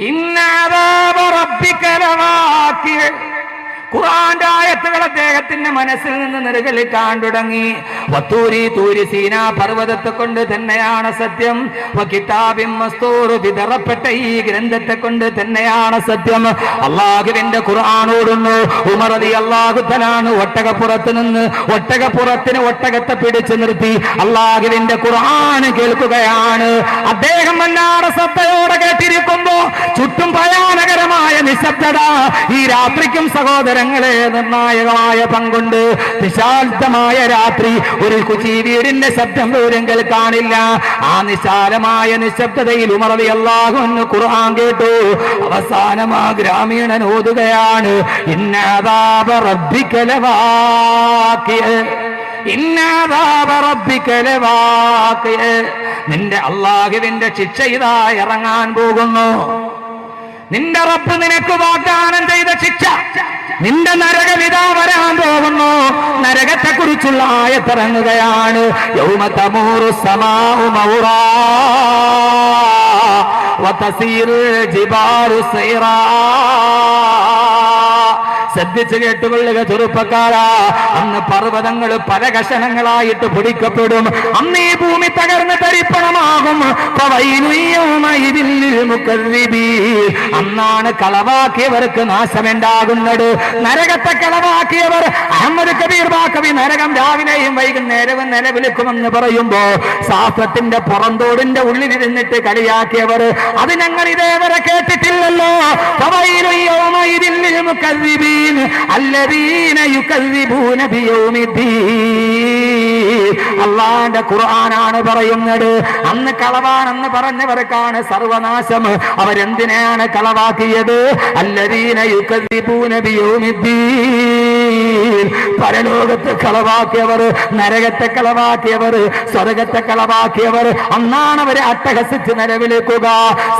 ഇന്ന അദാബ റബ്ബിക ലവാഖി. ഖുർആന്റെ ആയത്തുകൾ അദ്ദേഹത്തിന്റെ മനസ്സിൽ നിന്ന് നിറകലിക്കാൻ തുടങ്ങി. വത്തൂരി തൂരി സീനാ പർവ്വതത്തെ കൊണ്ട് തന്നെയാണ് സത്യം. വകിതാബിൻ മസ്തൂർ, വിതറപ്പെട്ട ഈ ഗ്രന്ഥത്തെ കൊണ്ട് തന്നെയാണ് സത്യം. അല്ലാഹുവിന്റെ ഖുർആൻ ഓടുന്നു. ഉമർ റളിയല്ലാഹു തആല ഒട്ടകപ്പുറത്ത് നിന്ന് ഒട്ടകത്തെ പിടിച്ചു നിർത്തി അല്ലാഹുവിന്റെ ഖുർആൻ കേൾക്കുകയാണ്. അദ്ദേഹം വല്ലാതെ ശ്രദ്ധയോടെ കേട്ടിരിക്കുമ്പോ ചുറ്റും ഭയാനകരമായ നിശബ്ദത. ഈ രാത്രിക്കും സഹോദരങ്ങളെ നിർണായകമായ പങ്കുണ്ട്. വിശാലമായ രാത്രി, ഒരു കുചി വീടിന്റെ ശബ്ദം പോലും കേൾക്കാനില്ല. ആ നിശാലമായ നിശബ്ദതയിൽ ഉമർ റളിയല്ലാഹു അൻഹു ഖുർആൻ കേട്ടു. അവസാനം ആ ഗ്രാമീണൻ ഓതുകയാണ്, ഇന്ന അദാബ റബ്ബിക ലവാഖി, ഇന്ന അദാബ റബ്ബിക ലവാഖി. നിന്റെ അല്ലാഹുവിന്റെ ശിക്ഷ ഇതാ ഇറങ്ങാൻ പോകുന്നു. നിന്റെ റബ്ബ് നിനക്ക് വാഗ്ദാനം ചെയ്ത ശിക്ഷ, നിന്റെ നരകം ഇതാ വരാൻ പോകുന്നു. നരകത്തെ കുറിച്ചുള്ള ആയത്തിറങ്ങുകയാണ്. യൗമ തമൂറു സമാഉ മൗറാ വതസീറു ജിബാലു സൈറാ. ശ്രദ്ധിച്ചു കേട്ടുകൊള്ളുക ചെറുപ്പക്കാരാ. അന്ന് പർവ്വതങ്ങൾ പല കഷണങ്ങളായിട്ട് പൊടിക്കപ്പെടും. അന്ന് ഈ ഭൂമി തകർന്ന് തരിപ്പണമാകും. അന്നാണ് കളവാക്കിയവർക്ക് നാശമുണ്ടാകുന്നത്. നരകത്തെ കളവാക്കിയവർ, അഹമ്മദ് കബീർ ബാക്കവി നരകം രാവിലെയും വൈകുന്നേരവും നിലവിളിക്കുമെന്ന് പറയുമ്പോ ശാസ്ത്രത്തിന്റെ പുറന്തോടിന്റെ ഉള്ളിലിരുന്നിട്ട് കളിയാക്കിയവർ, അത് ഞങ്ങൾ ഇതേവരെ കേട്ടിട്ടില്ലല്ലോ. അല്ലാഹുവിന്റെ ഖുർആനാണ് പറയുന്നത്. അന്ന് കളവാണെന്ന് പറഞ്ഞവർക്കാണ് സർവനാശം. അവരെന്തിനാണ് കളവാക്കിയത്? അല്ലദീന യുകദ്ദിബൂന ബിയൗമിദ്ദീൻ. പരലോകത്തെ കളവാക്കിയവർ, നരകത്തെ കളവാക്കിയവർ, സ്വർഗത്തെ കളവാക്കിയവർ, അന്നാണ് അവരെ അട്ടഹസിച്ച് നിലവിളിക്കുക.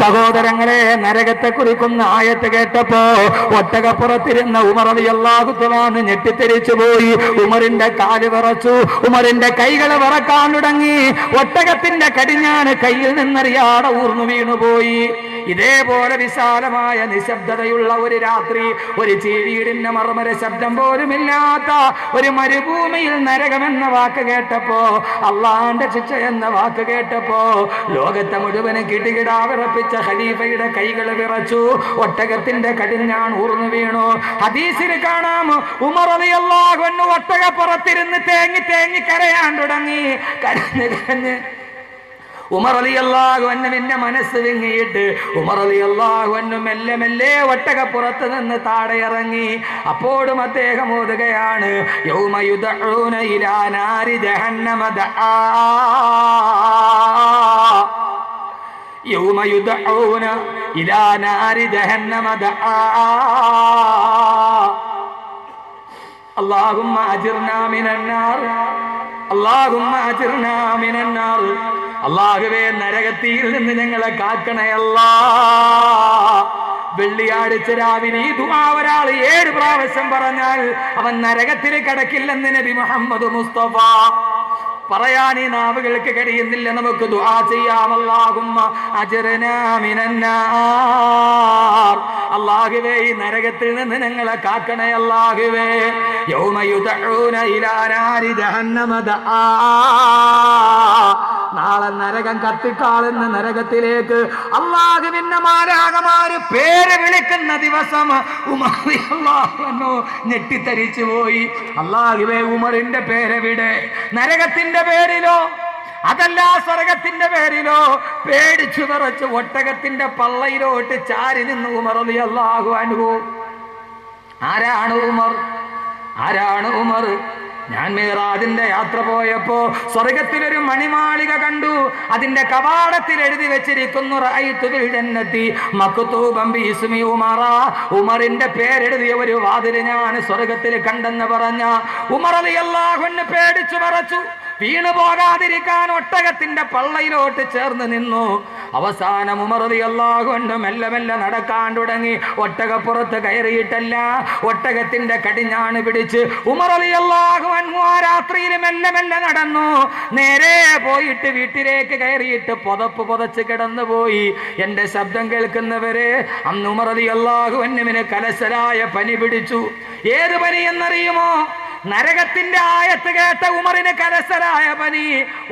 സഹോദരങ്ങളെ, നരകത്തെ കുറിക്കുന്ന ആയത്ത് കേട്ടപ്പോ ഒട്ടകപ്പുറത്തിരുന്ന ഉമർ റളിയല്ലാഹു തആല ഞെട്ടിത്തെരിച്ചു പോയി. ഉമറിന്റെ കാല് വിറച്ചു, ഉമറിന്റെ കൈകൾ വിറക്കാൻ തുടങ്ങി. ഒട്ടകത്തിന്റെ കടിഞ്ഞാണ് കയ്യിൽ നിന്നറിയാതെ ഊർന്നു വീണുപോയി. ഇതേപോലെ വിശാലമായ നിശബ്ദതയുള്ള ഒരു രാത്രി, ഒരു ചീവീടിന്റെ മർമര ശബ്ദം പോലുമില്ലാത്ത ഒരു മരുഭൂമിയിൽ നരകമെന്ന വാക്ക് കേട്ടപ്പോ, അള്ളാന്റെ ശിക്ഷ എന്ന വാക്ക് കേട്ടപ്പോ ലോകത്തെ മുഴുവനും കിടുകിടാ വിറപ്പിച്ച ഖലീഫയുടെ കൈകൾ വിറച്ചു. ഒട്ടകത്തിന്റെ കടിഞ്ഞാൺ ഊർന്നു വീണു. ഹദീസിൽ കാണാം, ഉമർ റളിയല്ലാഹു അൻഹു ഒട്ടകപ്പുറത്തിരുന്ന് തേങ്ങി തേങ്ങി കരയാൻ തുടങ്ങി. കരഞ്ഞ് ഉമർ റളിയല്ലാഹു അൻഹുവിന്റെ മനസ്സ് വിങ്ങിയിട്ട് ഉമർ റളിയല്ലാഹു അൻഹു മെല്ലെ മെല്ലെ ഒട്ടകപ്പുറത്ത് നിന്ന് താഴെ ഇറങ്ങി. അപ്പോഴും അദ്ദേഹം ഓതുകയാണ്, യൗമ യുദഊന ഇലാ നാരി ജഹന്നമ ദആ, യൗമ യുദഊന ഇലാ നാരി ജഹന്നമ ദആ, അല്ലാഹുമ്മ അജിർനാ മിനന്നാർ, അല്ലാഹുമ്മ അജിർനാ മിനന്നാർ. അല്ലാഹുവേ, നരകത്തിയിൽ നിന്ന് ഞങ്ങളെ കാക്കണേ അല്ലാ. വെള്ളിയാഴ്ച രാവിലെ ഈ ദുആ ഒരാൾ 7 പ്രാവശ്യം പറഞ്ഞാൽ അവൻ നരകത്തിൽ കടക്കില്ലെന്ന് നബി മുഹമ്മദ് മുസ്തഫ. പറയാൻ ഈ നാവുകൾക്ക് കഴിയുന്നില്ല. നമുക്ക് ദുആ ചെയ്യാം. അല്ലാഹുമ്മ അജ്റനാ മിനന്നാർ. അല്ലാഹുവേ, ഈ നരകത്തിൽ നിന്ന് ഞങ്ങളെ കാക്കണേ അല്ലാഹുവേ. യൗമ യുദഊന ഇലാ നാരി ജഹന്നമ ദആ. നാളെ നരകം കത്തിക്കാളുന്ന നരകത്തിലേക്ക് അല്ലാഹുവിന്റെ മാലാഖമാര് പേര് വിളിക്കുന്ന ദിവസം ഉമർ റളിയല്ലാഹു അൻഹു ഞെട്ടിത്തരിച്ചു പോയി. അല്ലാഹുവേ, ഉമറിന്റെ പേരെവിടെ? നരകത്തിന്റെ പേരിലോ അതല്ല സ്വർഗത്തിന്റെ പേരിലോ? പേടിച്ചു വിറച്ച് ഒട്ടകത്തിന്റെ പള്ളയിലോട്ട് ചാരി നിന്ന് ഉമർ റളിയല്ലാഹു അൻഹു. ആരാണ് ഉമർ? ആരാണ് ഉമർ? ഞാൻ മിഅ്റാജിന്റെ യാത്ര പോയപ്പോ സ്വർഗത്തിലൊരു മണിമാളിക കണ്ടു. അതിന്റെ കവാടത്തിൽ എഴുതി വെച്ചിരിക്കുന്നു, റഅയ്തു ബിൽ ജന്നതി മക്തൂബൻ ബിസ്മി ഉമറ. ഉമറിന്റെ പേരെഴുതിയ ഒരു വാതിൽ ഞാൻ സ്വർഗത്തിൽ കണ്ടെന്ന് പറഞ്ഞ ഉമർ റളിയല്ലാഹു അൻഹു പേടിച്ചു വിറച്ചു. വീണു പോകാതിരിക്കാൻ ഒട്ടകത്തിന്റെ പള്ളയിലോട്ട് ചേർന്ന് നിന്നു. അവസാനം ഉമർ റളിയല്ലാഹു അൻഹു മെല്ലെ മെല്ലെ നടക്കാൻ തുടങ്ങി. ഒട്ടകപ്പുറത്ത് കയറിയിട്ടല്ല, ഒട്ടകത്തിന്റെ കടിഞ്ഞാണ് പിടിച്ച് ഉമർ റളിയല്ലാഹു അൻഹു ആ രാത്രിയിൽ മെല്ലെ മെല്ലെ നടന്നു. നേരെ പോയിട്ട് വീട്ടിലേക്ക് കയറിയിട്ട് പുതപ്പ് പുതച്ച് കിടന്നുപോയി. എന്റെ ശബ്ദം കേൾക്കുന്നവരെ, അന്ന് ഉമർ റളിയല്ലാഹു അൻഹുവിന് കലശലായ പനി പിടിച്ചു. ഏത് പനി എന്നറിയുമോ? നരകത്തിന്റെ ആയത്ത് കേട്ട ഉമറിന് കലശലായ പനി.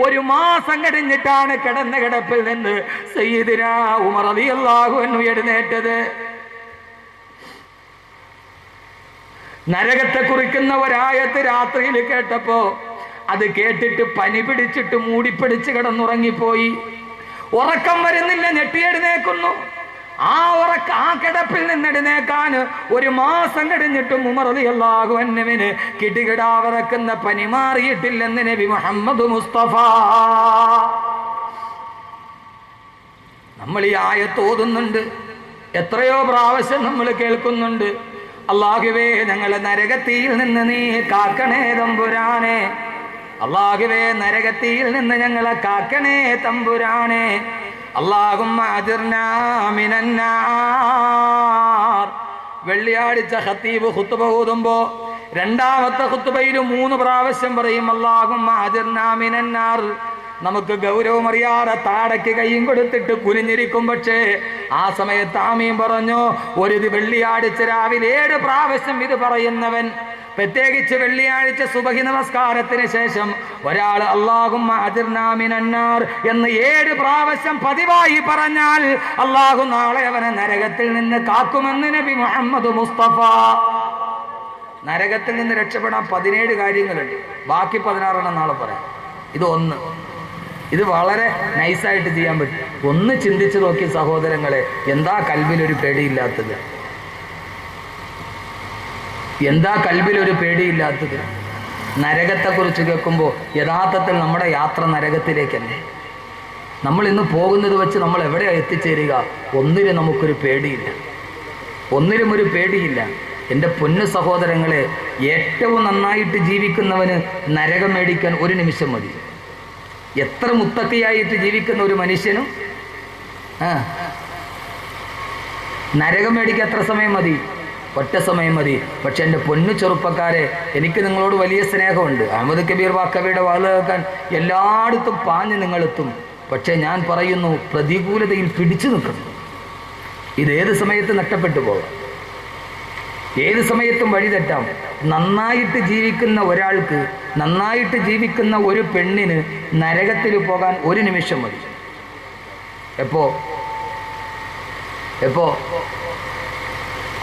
1 മാസം കഴിഞ്ഞിട്ടാണ് കിടന്ന കിടപ്പിൽ നിന്ന് സയ്യിദുനാ ഉമർ റളിയല്ലാഹു അൻഹു എഴുന്നേറ്റത്. നരകത്തെ കുറിക്കുന്ന ഒരായത്ത് രാത്രിയിൽ കേട്ടപ്പോ അത് കേട്ടിട്ട് പനി പിടിച്ചിട്ട് മൂടിപ്പിടിച്ച് കിടന്നുറങ്ങിപ്പോയി. ഉറക്കം വരുന്നില്ല, ഞെട്ടിയെഴുന്നേക്കുന്നു. ആ കിടപ്പിൽ നിന്നെഴുന്നേക്കാൻ 1 മാസം കഴിഞ്ഞിട്ടും ഉമർ റളിയല്ലാഹു അൻഹുവിന് കിടുകിടാവിറക്കുന്ന പനി മാറിയിട്ടില്ലെന്ന് നബി മുഹമ്മദ് മുസ്തഫ. നമ്മൾ ഈ ആയത്ത് ഓതുന്നുണ്ട്, എത്രയോ പ്രാവശ്യം നമ്മൾ കേൾക്കുന്നുണ്ട്. അല്ലാഹുവേ, ഞങ്ങളെ നരകത്തിയിൽ നിന്ന് നീ കാക്കണേ തമ്പുരാനെ. അല്ലാഹുവേ, നരകത്തിയിൽ നിന്ന് ഞങ്ങളെ കാക്കണേ തമ്പുരാനെ. അല്ലാഹുമ്മ അജിർനാ മിനന്നാർ. വെള്ളിയാഴ്ച ഖതീബ് ഖുത്ബ ഓതുമ്പോ രണ്ടാമത്തെ ഖുത്ബയിൽ 3 പ്രാവശ്യം പറയും അല്ലാഹുമ്മ അജിർനാ മിനന്നാർ. നമുക്ക് ഗൗരവമറിയാതെ താടയ്ക്ക് കൈയും കൊടുത്തിട്ട് കുനിഞ്ഞിരിക്കും. പക്ഷേ ആ സമയത്ത് ആമീൻ പറഞ്ഞു. ഒരു വെള്ളിയാഴ്ച രാവിലെ 7 പ്രാവശ്യം ഇത് പറയുന്നവൻ, പ്രത്യേകിച്ച് വെള്ളിയാഴ്ച സുബഹി നമസ്കാരത്തിന് ശേഷം ഒരാൾ അല്ലാഹുമ്മ അജിർനാ മിനന്നാർ എന്ന് 7 പ്രാവശ്യം പതിവായി പറഞ്ഞാൽ അല്ലാഹു നാളെ അവനെ നരകത്തിൽ നിന്ന് കാക്കുമെന്ന് നബി മുഹമ്മദ് മുസ്തഫ. നരകത്തിൽ നിന്ന് രക്ഷപ്പെടാൻ 17 കാര്യങ്ങളുണ്ട്, ബാക്കി 16 നാളെ പറയാം. ഇത് വളരെ നൈസായിട്ട് ചെയ്യാൻ പറ്റും. ഒന്ന് ചിന്തിച്ചു നോക്കി സഹോദരങ്ങളെ, എന്താ കൽബിലൊരു പേടിയില്ലാത്തത്? എന്താ കൽബിലൊരു പേടിയില്ലാത്തത്? നരകത്തെക്കുറിച്ച് കേൾക്കുമ്പോൾ യഥാർത്ഥത്തിൽ നമ്മുടെ യാത്ര നരകത്തിലേക്കല്ലേ? നമ്മൾ ഇന്ന് പോകുന്നത് വെച്ച് നമ്മൾ എവിടെയാണ് എത്തിച്ചേരുക? ഒന്നിനും നമുക്കൊരു പേടിയില്ല, ഒന്നിനും ഒരു പേടിയില്ല. എൻ്റെ പൊന്നു സഹോദരങ്ങളെ, ഏറ്റവും നന്നായിട്ട് ജീവിക്കുന്നവന് നരകം മേടിക്കാൻ 1 നിമിഷം മതി. എത്ര മുത്തക്കിയായിട്ട് ജീവിക്കുന്ന ഒരു മനുഷ്യനും നരകം മേടിക്കാൻ എത്ര സമയം മതി? ഒറ്റ സമയം മതി. പക്ഷെ എൻ്റെ പൊന്നു ചെറുപ്പക്കാരെ, എനിക്ക് നിങ്ങളോട് വലിയ സ്നേഹമുണ്ട്. അഹമ്മദ് കബീർ വാക്കവിയുടെ വാല് കേൾക്കാൻ എല്ലായിടത്തും പാഞ്ഞ് നിങ്ങളെത്തും. പക്ഷെ ഞാൻ പറയുന്നു, പ്രതികൂലതയിൽ പിടിച്ചു നിൽക്കുന്നു. ഇതേത് സമയത്ത് നഷ്ടപ്പെട്ടു പോകാം, ഏത് സമയത്തും വഴി തെറ്റാം. നന്നായിട്ട് ജീവിക്കുന്ന ഒരാൾക്ക്, നന്നായിട്ട് ജീവിക്കുന്ന ഒരു പെണ്ണിന് നരകത്തിൽ പോകാൻ 1 നിമിഷം മതി. എപ്പോ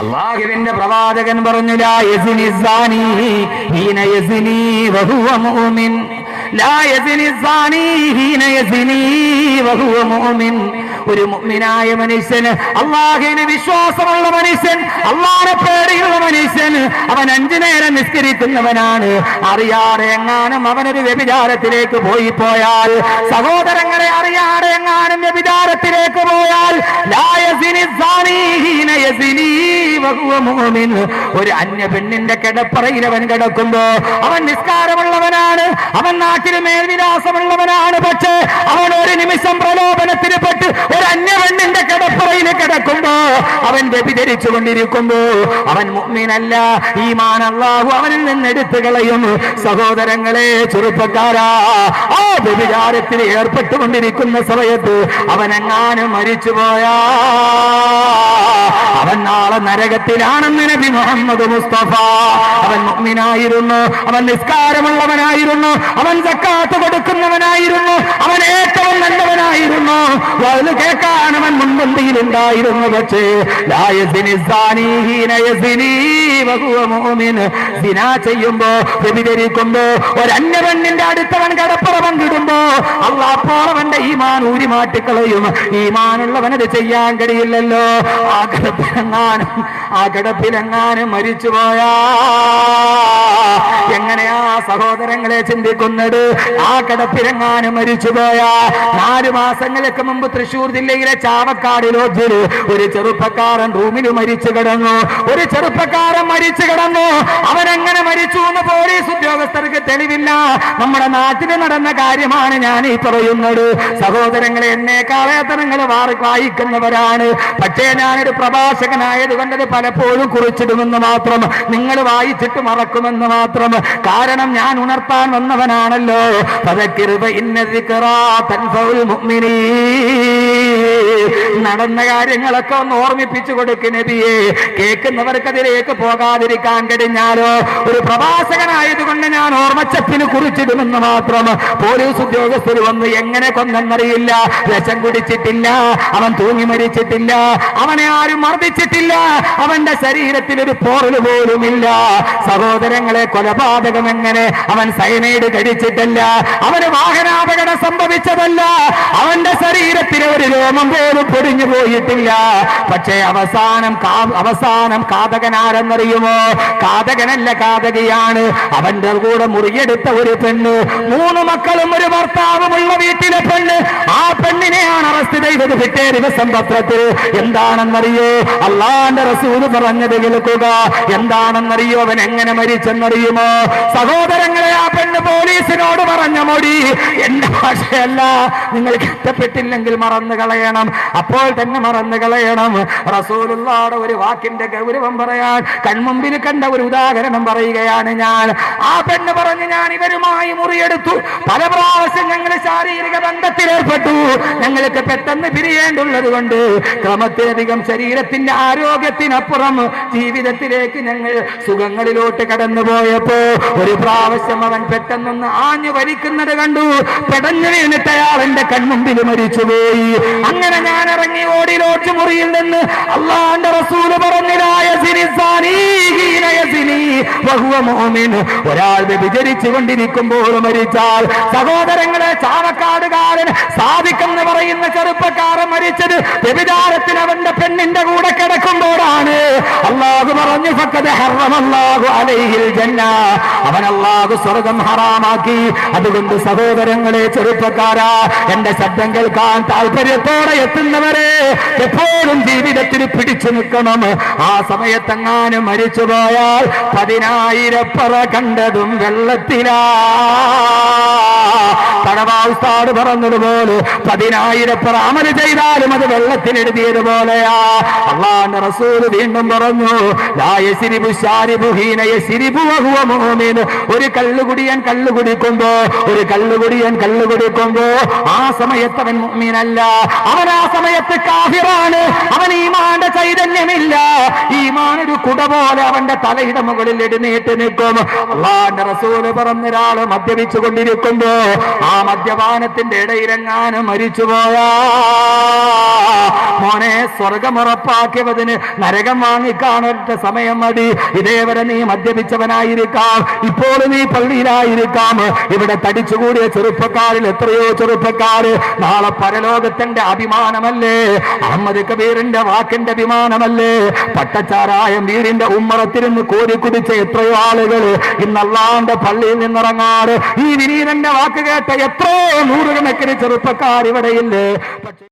അല്ലാഹുവിന്റെ പ്രവാചകൻ പറഞ്ഞു, ലാ യസ്നി സാനി ഹീന യസ്നി വഹുവ മുഅ്മിൻ, ലാ യസ്നി സാനി ഹീന യസ്നി വഹുവ മുഅ്മിൻ. ഒരു മുഅ്മിനായ മനുഷ്യൻ, അല്ലാഹുവിന് വിശ്വാസമുള്ള മനുഷ്യൻ, അല്ലാഹുവിനെ പേടിയുള്ള മനുഷ്യൻ, അവൻ 5 നേരം നിസ്കരിക്കുന്നവനാണ്. അറിയാതെ എങ്ങാനും അവനൊരു വ്യഭിചാരത്തിലേക്ക് പോയാൽ, സഹോദരങ്ങളെ, അറിയാതെ എങ്ങാനും വ്യഭിചാരത്തിലേക്ക് പോയാൽ, ലാ യസ്നി സാനി ഹീന യസ്നി വഹുവ മുഅ്മിൻ. ഒരു അന്യ പെണ്ണിന്റെ കിടപ്പറയിൽ അവൻ കിടക്കുമ്പോ അവൻ നിസ്കാരമുള്ളവനാണ്, അവൻ നാട്ടിൽ മേൽവിലാസമുള്ളവനാണ്. പക്ഷേ അവൻ 1 നിമിഷം പ്രലോഭനത്തിന് പെട്ട് ഒരു അന്യ പെണ്ണിന്റെ കിടപ്പറയിൽ കിടക്കുമ്പോ, അവൻ വ്യഭിചരിച്ചു കൊണ്ടിരിക്കുമ്പോ അവൻ മുഅ്മിനല്ല. ഈമാൻ അല്ലാഹു അവനിൽ നിന്ന് എടുത്തു കളയും. സഹോദരങ്ങളെ, ചെറുപ്പക്കാരാ, ആ വ്യഭിചാരത്തിൽ ഏർപ്പെട്ടുകൊണ്ടിരിക്കുന്ന സമയത്ത് അവനെങ്ങാനും മരിച്ചുപോയാ അവൻ നാളെ നരകത്തിലാണെന്ന് നബി മുഹമ്മദ് മുസ്തഫ. അവൻ മുഅ്മിനായിരുന്നു, അവൻ നിസ്കാരമുള്ളവനായിരുന്നു, അവൻ സക്കാത്ത് കൊടുക്കുന്നവനായിരുന്നു, അവൻ ഏറ്റവും നല്ലവനായിരുന്നു, വഅദ് കേൾക്കാൻ അവൻ മുൻപന്തിയിലുണ്ടായിരുന്നു. പക്ഷേ ലാ യസ്നി സാനി ഹീന യസ്നി വഹുവ മുഅ്മിൻ. സിനാ ചെയ്യുമ്പോ, വ്യഭിചരിക്കുമ്പോ, ഒരു അന്യപെണ്ണിന്റെ അടുത്തവൻ കടപ്പുറ പങ്കിടുമ്പോ അല്ലാഹ് അപ്പോൾ അവന്റെ ഈമാൻ ഊരി മാറ്റിക്കളയും. ഈമാനുള്ളവനത് ചെയ്യാൻ കഴിയില്ലല്ലോ. ആ കടപ്പിറങ്ങാനും ആ കിടപ്പിലെങ്ങാനും മരിച്ചുപോയാ എങ്ങനെയാ സഹോദരങ്ങളെ ചിന്തിക്കുന്നത്? ആ കിടപ്പിലെങ്ങാനും മരിച്ചുപോയാ 4 മാസങ്ങൾക്ക് മുമ്പ് തൃശൂർ ജില്ലയിലെ ചാവക്കാട് ലോഡ്ജിൽ ഒരു ചെറുപ്പക്കാരൻ റൂമിൽ മരിച്ചു കിടന്നു. ഒരു ചെറുപ്പക്കാരൻ മരിച്ചു കിടന്നു. അവനെങ്ങനെ മരിച്ചു എന്ന് പോലീസ് ഉദ്യോഗസ്ഥർക്ക് തെളിവില്ല. നമ്മുടെ നാട്ടിൽ നടന്ന കാര്യമാണ് ഞാൻ ഈ പറയുന്നത്. സഹോദരങ്ങളെ, എന്നെക്കാളേറെ നിങ്ങൾ വായിക്കുന്നവരാണ്. പക്ഷേ ഞാനൊരു പ്രഭാഷകനായത് കൊണ്ടത് പലപ്പോഴും കുറിച്ചിടുമെന്ന് മാത്രം, നിങ്ങൾ വായിച്ചിട്ട് മറക്കുമെന്ന് മാത്രം. കാരണം ഞാൻ ഉണർത്താൻ വന്നവനാണല്ലോ. നടന്ന കാര്യങ്ങളൊക്കെ ഒന്ന് ഓർമ്മിപ്പിച്ചു കൊടുക്കും നബിയെ. കേൾക്കുന്നവർക്ക് അതിലേക്ക് പോകാതിരിക്കാൻ കഴിഞ്ഞാലോ? ഒരു പ്രഭാഷകനായതുകൊണ്ട് ഞാൻ ഓർമ്മച്ചപ്പിന് കുറിച്ചിടുമെന്ന് മാത്രം. പോലീസ് ഉദ്യോഗസ്ഥർ വന്ന് എങ്ങനെ കൊന്നെന്നറിയില്ല. വിഷം കുടിച്ചിട്ടില്ല, അവൻ തൂങ്ങി മരിച്ചിട്ടില്ല, അവനെ ആരും മർദ്ദിച്ചിട്ടില്ല, അവന്റെ ശരീരത്തിൽ ഒരു പോറൽ പോലുമില്ല. സഹോദരങ്ങളെ, കൊലപാതകം എങ്ങനെ? അവൻ സയനൈഡ് കഴിച്ചിട്ടല്ല, അവന് വാഹനാപകടം സംഭവിച്ചതല്ല, അവന്റെ ശരീരത്തിലെ ഒരു രോമം പോലും പൊടിഞ്ഞു പോയിട്ടില്ല. പക്ഷേ അവസാനം കാതകനാരെന്നറിയുമോ? കാതകനല്ല, കാതകയാണ്. അവന്റെ കൂടെ മുറിയെടുത്ത ഒരു പെണ്ണ്, 3 മക്കളും ഒരു ഭർത്താവുമുള്ള വീട്ടിലെ പെണ്ണ്. ആ പെണ്ണിനെയാണ് അറസ്റ്റ് ചെയ്തത് പിറ്റേ ദിവസം പത്രത്തിൽ. എന്താണെന്നറിയോ? അള്ളാന്റെ റസൂല് പറഞ്ഞത് കേൾക്കുക. എന്താണെന്നറിയോ? അവൻ എങ്ങനെ മരിച്ചെന്നറിയുമോ? സഹോദരങ്ങളെ, ആ പെണ്ണ് പോലീസിനോട് പറഞ്ഞ മൊഴി എന്റെ ഭാഷയല്ല, നിങ്ങൾക്ക് ഇഷ്ടപ്പെട്ടില്ലെങ്കിൽ മറന്നു കളയണം, അപ്പോൾ തന്നെ മറന്നു കളയണം. റസൂലുള്ളാഹിയുടെ ഒരു വാക്കിന്റെ ഗൗരവം പറയാൻ കൺമുമ്പിൽ കണ്ട ഒരു ഉദാഹരണം പറയുകയാണ് ഞാൻ. ആ പെണ്ണ് പറഞ്ഞു, ഞാൻ ഇവരുമായി മുറിയെടുത്തു, പല പ്രാവശ്യം ഞങ്ങൾ ശാരീരിക ബന്ധത്തിലേർപ്പെട്ടു, ഞങ്ങൾക്ക് പെട്ടെന്ന് പിരിയേണ്ടുള്ളത് കൊണ്ട് ക്രമത്തിലധികം ശരീരത്തിന്റെ ആരോഗ്യത്തിനപ്പുറം ജീവിതത്തിലേക്ക് ഞങ്ങൾ സുഖങ്ങളിലോട്ട് കടന്നുപോയപ്പോ ഒരു പ്രാവശ്യം അവൻ പെട്ടെന്നൊന്ന് ആഞ്ഞു വലിക്കുന്നത് കണ്ടു. പെടഞ്ഞു വീണിട്ട് അയാൾ എന്റെ കൺമുമ്പിൽ മരിച്ചുപോയി. അങ്ങനെ ഞാൻ ഇറങ്ങി ഓടി ലോഡ്ജ് മുറിയിൽ നിന്ന്. അള്ളാന്റെ റസൂല് പറഞ്ഞിലായ ഒരാൾ വ്യഭിചരിച്ചു കൊണ്ടിരിക്കുമ്പോൾ മരിച്ചാൽ, സഹോദരങ്ങളെ, ചാവക്കാടുകാരൻ സാദിഖെന്ന് പറയുന്ന ചെറുപ്പക്കാരൻ മരിച്ചത് വ്യഭിചാരത്തിന് അവന്റെ പെണ്ണിന്റെ കൂടെ കിടക്കുമ്പോഴാണ്. അല്ലാഹു പറഞ്ഞു, ഫഖദ് ഹറമല്ലാഹു അലൈഹിൽ ജന്ന, അവൻ അല്ലാഹു സ്വർഗ്ഗം ഹറാമാക്കി. അതുകൊണ്ട് സഹോദരങ്ങളെ, ചെറുപ്പക്കാരാ, എന്റെ ശബ്ദം കേൾക്കാൻ താല്പര്യത്തോടെ എത്തുന്നവരെ എപ്പോഴും ജീവിതത്തിൽ പിടിച്ചു നിൽക്കണം. ആ സമയത്തെങ്ങാനും മരിച്ചുപോയാൽ 10,000 പറ കണ്ടതും വെള്ളത്തിലാ. തടവാസ്താട് പറഞ്ഞതുപോലെ 10,000 പറ അമല് ചെയ്താലും അത് വെള്ളത്തിൽ എഴുതിയതുപോലെയാ. അല്ലാഹുവിന്റെ റസൂൽ വീണ്ടും പറഞ്ഞു, ലാ യസ്രിബു ശാരിബു ഹീന യസ്രിബു വഹുവ മുഅ്മിൻ. ഒരു കള്ളുകുടിയൻ കള്ളുകുടിക്കുമ്പോ ആ സമയത്ത് അവൻ മുഅ്മിനല്ല, അവൻ ആ സമയത്ത് കാഫിറാണ്. അവൻ ഈമാന്റെ ചൈതന്യമില്ല. ഈമാൻ ഒരു കുട പോലെ അവന്റെ തലയുടെ മുകളിൽ എഴുന്നേറ്റ് നിൽക്കും. അല്ലാഹുവിന്റെ റസൂൽ പറഞ്ഞ ഒരാൾ മദ്യപിച്ചു കൊണ്ടിരിക്കുമ്പോ ആ മദ്യപാനത്തിന്റെ ഇടയിലെങ്ങാനും മരിച്ചുപോയാ, മോനെ, സ്വർഗമുറപ്പാക്കിയവതിന് നരകം വാങ്ങിക്കാണൊറ്റ സമയം മതി. ഇതേവരെ നീ മദ്യപിച്ചവനായിരിക്കാം, ഇപ്പോൾ നീ പള്ളിയിലായിരിക്കാം. ഇവിടെ തടിച്ചുകൂടിയ ചെറുപ്പക്കാരിൽ എത്രയോ ചെറുപ്പക്കാര് നാളെ പരലോകത്തിന്റെ അഭിമാനമല്ലേ? അഹമ്മദ് കബീറിന്റെ വാക്കിന്റെ അഭിമാനമല്ലേ? പട്ടച്ചാരായം വീടിന്റെ ഉമ്മറത്തിരുന്ന് കോരി കുടിച്ച എത്രയോ ആളുകൾ ഇന്ന് അല്ലാഹുവിന്റെ പള്ളിയിൽ നിന്നിറങ്ങാറ് ഈ വിനീതന്റെ വാക്ക് കേട്ട എത്രയോ 100 കണക്കിന് ചെറുപ്പക്കാർ ഇവിടെയില്ലേ? പക്ഷേ